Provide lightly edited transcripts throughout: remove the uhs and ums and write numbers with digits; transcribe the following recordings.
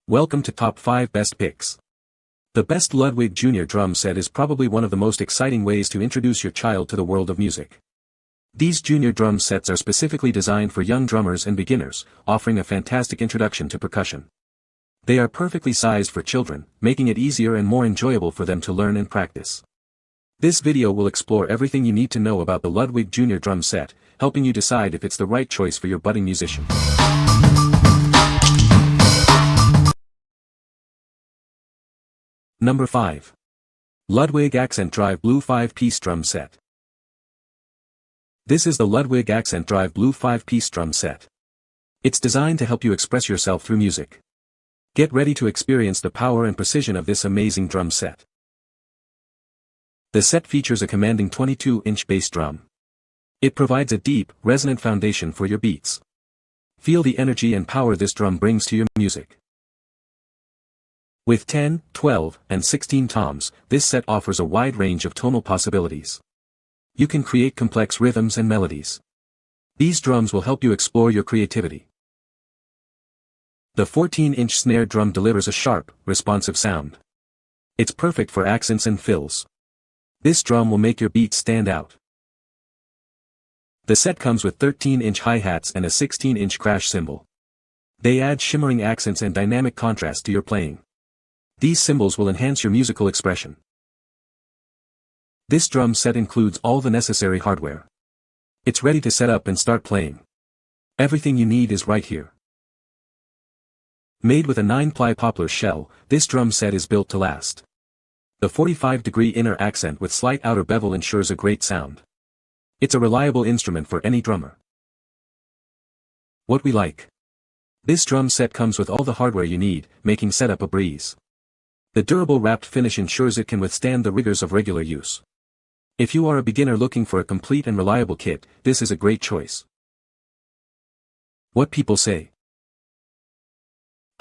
Welcome to Top 5 Best Picks. The best Ludwig Junior Drum Set is probably one of the most exciting ways to introduce your child to the world of music. These junior drum sets are specifically designed for young drummers and beginners, offering a fantastic introduction to percussion. They are perfectly sized for children, making it easier and more enjoyable for them to learn and practice. This video will explore everything you need to know about the Ludwig Junior Drum Set, helping you decide if it's the right choice for your budding musician. Number 5. Ludwig Accent Drive Blue 5-Piece Drum Set. This is the Ludwig Accent Drive Blue 5-Piece Drum Set. It's designed to help you express yourself through music. Get ready to experience the power and precision of this amazing drum set. The set features a commanding 22-inch bass drum. It provides a deep, resonant foundation for your beats. Feel the energy and power this drum brings to your music. With 10, 12, and 16 toms, this set offers a wide range of tonal possibilities. You can create complex rhythms and melodies. These drums will help you explore your creativity. The 14-inch snare drum delivers a sharp, responsive sound. It's perfect for accents and fills. This drum will make your beats stand out. The set comes with 13-inch hi-hats and a 16-inch crash cymbal. They add shimmering accents and dynamic contrast to your playing. These cymbals will enhance your musical expression. This drum set includes all the necessary hardware. It's ready to set up and start playing. Everything you need is right here. Made with a 9-ply poplar shell, this drum set is built to last. The 45-degree inner accent with slight outer bevel ensures a great sound. It's a reliable instrument for any drummer. What we like. This drum set comes with all the hardware you need, making setup a breeze. The durable wrapped finish ensures it can withstand the rigors of regular use. If you are a beginner looking for a complete and reliable kit, this is a great choice. What people say.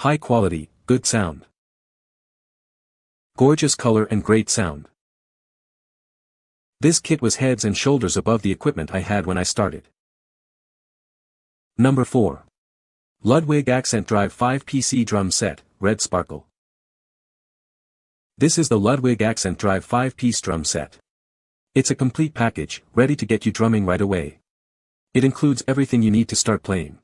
High quality, good sound. Gorgeous color and great sound. This kit was heads and shoulders above the equipment I had when I started. Number 4. Ludwig Accent Drive 5-PC Drum Set, Red Sparkle. This is the Ludwig Accent Drive 5-Piece Drum Set. It's a complete package, ready to get you drumming right away. It includes everything you need to start playing.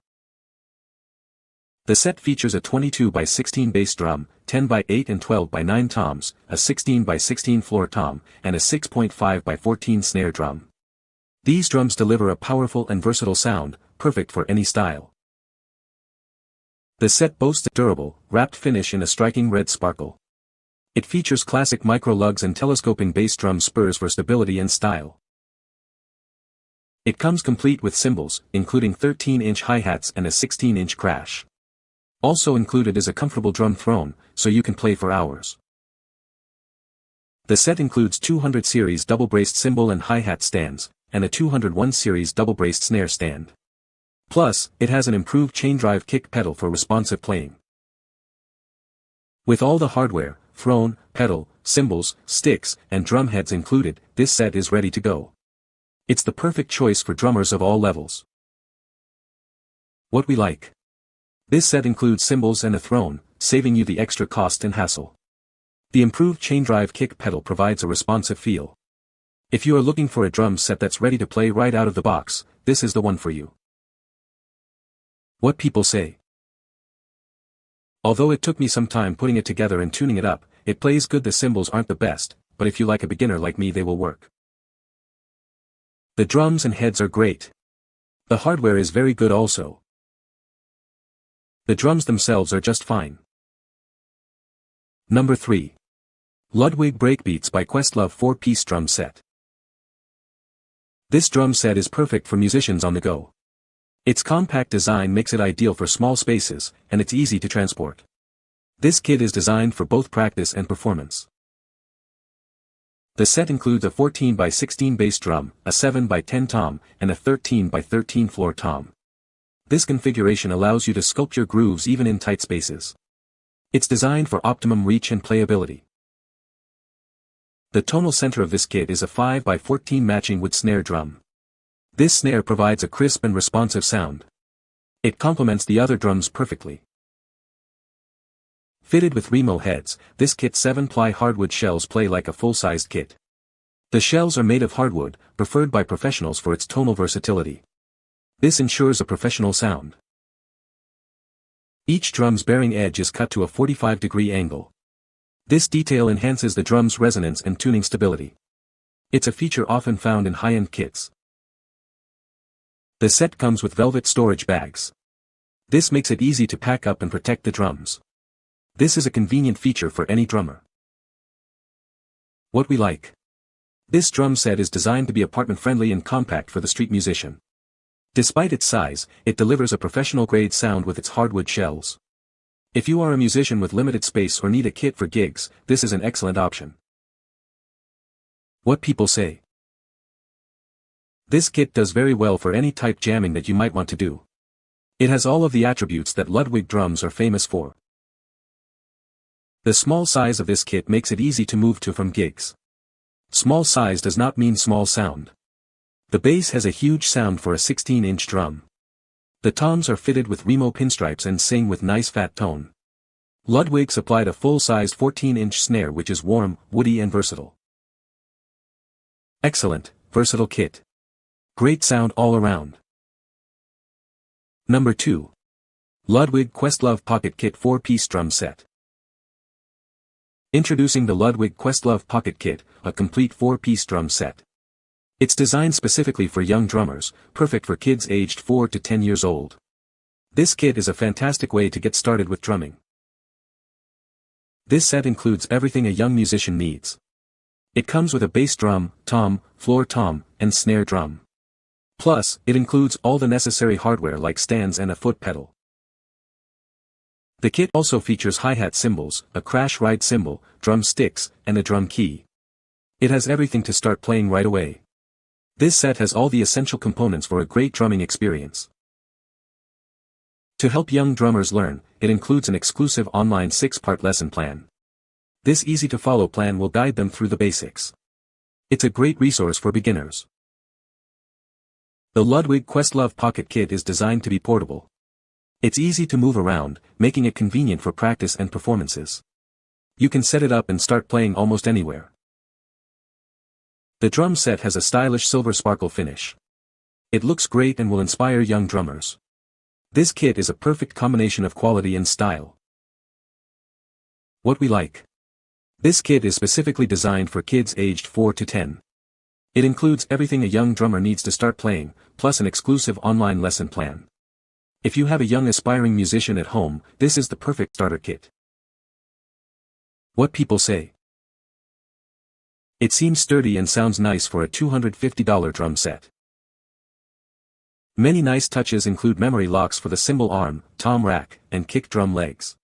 The set features a 22x16 bass drum, 10x8 and 12x9 toms, a 16x16 floor tom, and a 6.5x14 snare drum. These drums deliver a powerful and versatile sound, perfect for any style. The set boasts a durable, wrapped finish in a striking red sparkle. It features classic micro lugs and telescoping bass drum spurs for stability and style. It comes complete with cymbals, including 13-inch hi-hats and a 16-inch crash. Also included is a comfortable drum throne, so you can play for hours. The set includes 200 series double-braced cymbal and hi-hat stands, and a 201 series double-braced snare stand. Plus, it has an improved chain drive kick pedal for responsive playing. With all the hardware, throne, pedal, cymbals, sticks, and drum heads included, this set is ready to go. It's the perfect choice for drummers of all levels. What we like. This set includes cymbals and a throne, saving you the extra cost and hassle. The improved chain drive kick pedal provides a responsive feel. If you are looking for a drum set that's ready to play right out of the box, this is the one for you. What people say. Although it took me some time putting it together and tuning it up, it plays good. The cymbals aren't the best, but if you like a beginner like me they will work. The drums and heads are great. The hardware is very good also. The drums themselves are just fine. Number 3. Ludwig Breakbeats by Questlove 4-Piece Drum Set. This drum set is perfect for musicians on the go. Its compact design makes it ideal for small spaces, and it's easy to transport. This kit is designed for both practice and performance. The set includes a 14x16 bass drum, a 7x10 tom, and a 13x13 floor tom. This configuration allows you to sculpt your grooves even in tight spaces. It's designed for optimum reach and playability. The tonal center of this kit is a 5x14 matching wood snare drum. This snare provides a crisp and responsive sound. It complements the other drums perfectly. Fitted with Remo heads, this kit's 7-ply hardwood shells play like a full-sized kit. The shells are made of hardwood, preferred by professionals for its tonal versatility. This ensures a professional sound. Each drum's bearing edge is cut to a 45-degree angle. This detail enhances the drum's resonance and tuning stability. It's a feature often found in high-end kits. The set comes with velvet storage bags. This makes it easy to pack up and protect the drums. This is a convenient feature for any drummer. What we like. This drum set is designed to be apartment-friendly and compact for the street musician. Despite its size, it delivers a professional-grade sound with its hardwood shells. If you are a musician with limited space or need a kit for gigs, this is an excellent option. What people say. This kit does very well for any type jamming that you might want to do. It has all of the attributes that Ludwig drums are famous for. The small size of this kit makes it easy to move to from gigs. Small size does not mean small sound. The bass has a huge sound for a 16-inch drum. The toms are fitted with Remo pinstripes and sing with nice fat tone. Ludwig supplied a full-sized 14-inch snare which is warm, woody and versatile. Excellent, versatile kit. Great sound all around. Number 2. Ludwig Questlove Pocket Kit 4-piece Drum Set. Introducing the Ludwig Questlove Pocket Kit, a complete 4-piece drum set. It's designed specifically for young drummers, perfect for kids aged 4 to 10 years old. This kit is a fantastic way to get started with drumming. This set includes everything a young musician needs. It comes with a bass drum, tom, floor tom, and snare drum. Plus, it includes all the necessary hardware like stands and a foot pedal. The kit also features hi-hat cymbals, a crash ride cymbal, drum sticks, and a drum key. It has everything to start playing right away. This set has all the essential components for a great drumming experience. To help young drummers learn, it includes an exclusive online 6-part lesson plan. This easy-to-follow plan will guide them through the basics. It's a great resource for beginners. The Ludwig Questlove Pocket Kit is designed to be portable. It's easy to move around, making it convenient for practice and performances. You can set it up and start playing almost anywhere. The drum set has a stylish silver sparkle finish. It looks great and will inspire young drummers. This kit is a perfect combination of quality and style. What we like. This kit is specifically designed for kids aged 4 to 10. It includes everything a young drummer needs to start playing, plus an exclusive online lesson plan. If you have a young aspiring musician at home, this is the perfect starter kit. What people say. It seems sturdy and sounds nice for a $250 drum set. Many nice touches include memory locks for the cymbal arm, tom rack, and kick drum legs.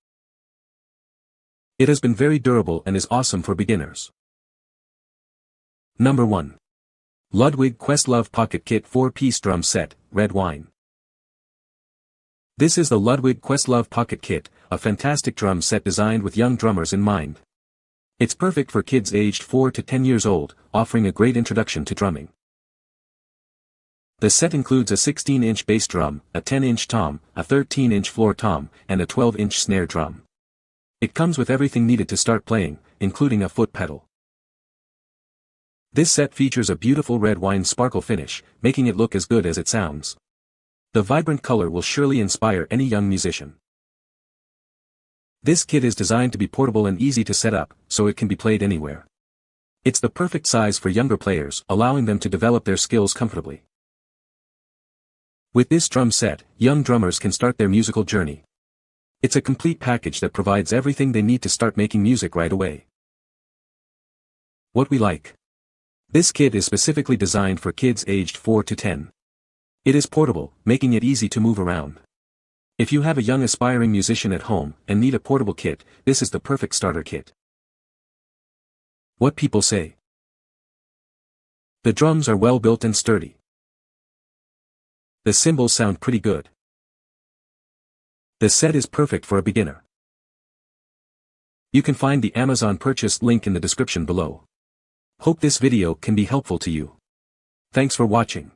It has been very durable and is awesome for beginners. Number 1. Ludwig Questlove Pocket Kit 4-piece Drum Set, Red Wine. This is the Ludwig Questlove Pocket Kit, a fantastic drum set designed with young drummers in mind. It's perfect for kids aged 4 to 10 years old, offering a great introduction to drumming. The set includes a 16-inch bass drum, a 10-inch tom, a 13-inch floor tom, and a 12-inch snare drum. It comes with everything needed to start playing, including a foot pedal. This set features a beautiful red wine sparkle finish, making it look as good as it sounds. The vibrant color will surely inspire any young musician. This kit is designed to be portable and easy to set up, so it can be played anywhere. It's the perfect size for younger players, allowing them to develop their skills comfortably. With this drum set, young drummers can start their musical journey. It's a complete package that provides everything they need to start making music right away. What we like. This kit is specifically designed for kids aged 4 to 10. It is portable, making it easy to move around. If you have a young aspiring musician at home and need a portable kit, this is the perfect starter kit. What people say. The drums are well built and sturdy. The cymbals sound pretty good. The set is perfect for a beginner. You can find the Amazon purchase link in the description below. Hope this video can be helpful to you. Thanks for watching.